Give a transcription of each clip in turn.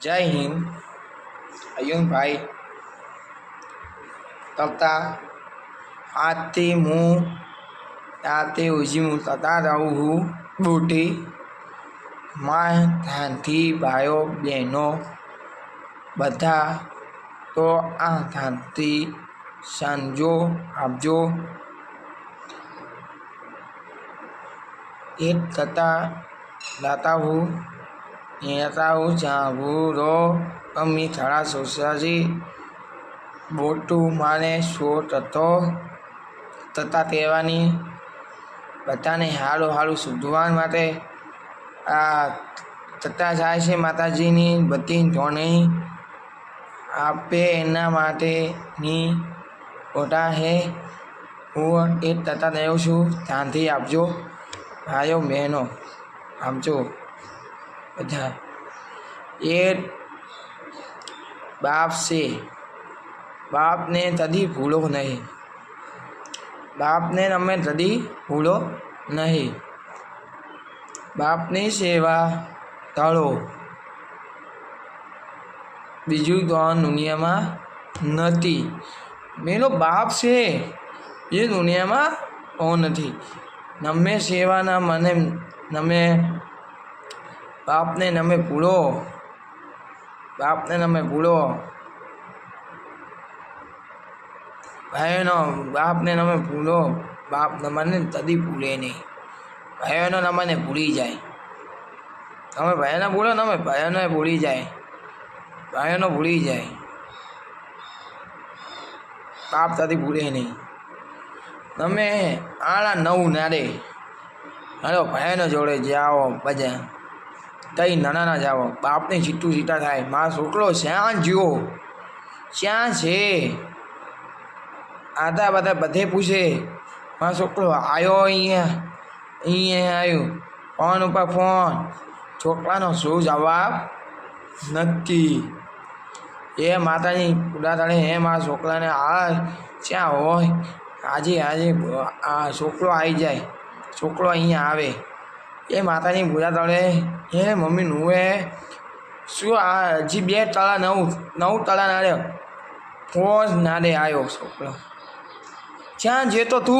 જય હિન્દ અયુનભાઈ તથા આજથી હું ત્યાંથી ઉજીમું તથા રહું હું બુટી મા ધાનથી ભાઈઓ બહેનો બધા તો આ ધાનથી સાંજો આપજો એક થતાં લાતા હું नेता हूँ जागूरो अम्मी थड़ा सोसाजी बोटू माने शोट तथा तेवानी बधाने हारू हारू शुद्धवान माटे आ तथा जाय छे माताजीनी बधी धोणी आपे एना माटे नी ओटा है हूँ एक तथा देव छूं ध्यानथी आपजो भाईओ बहनों आपजो બધા એ બાપ છે બાપને કદી ભૂલો નહીં બાપને તમે કદી ભૂલો નહીં બાપની સેવા કરો બીજું તો દુનિયામાં નથી મેરો બાપ છે એ દુનિયામાં કોણ નથી નમે સેવાના મને નમે बापने नमे भूलो बापने नमे भूलो भाईओ बापने नमे भूलो बाप नमने कदी भूले नहीं भाईओ नमने भूली जाए तमे भाईओ भूलो नमे भाईओ भूली जाए भाईओ भूली जाए बाप कदी भूले नहीं तमे आला नव नारे हेलो भाईओ जोड़े जाओ बजा तई नाना ना जाओ बाप ने सीटू सीटा थाय मां छोकरो श्यां ज्यो श्यां छे आधा बधा बधे पूछे मां छोकरो आयो अहींया आयो फोन पर फोन छोकरानो शू जवाब नक्की ए माताजी उडाताणे हे मां छोकराने आ क्या होय आजे आजे आ छोकरो आई जाए छोकरो अहींया आवे ए माताजी बुरा तळे हे मम्मी नुए शू आ हजी 2 तळा 9 तळा नारे फोन नारे आयो छोकरो क्या जेतो तू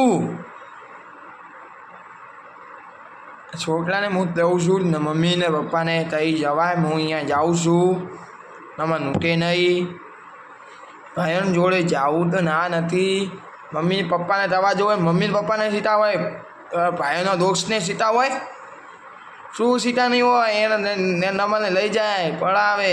छोकराने हूँ दઉં છું ને मम्मी ने पप्पा ने कही जवाय हूँ अहींया जाऊँ छूं તમે નુકે नहीं भाईओ जोड़े जाऊँ तो ना नहीं मम्मी पप्पा ने दवा जो मम्मी पप्पा ने सीता हो भाईओ दोस्त ने सीता हो शू सीता नहीं हो नमने लई जाए पढ़ावे।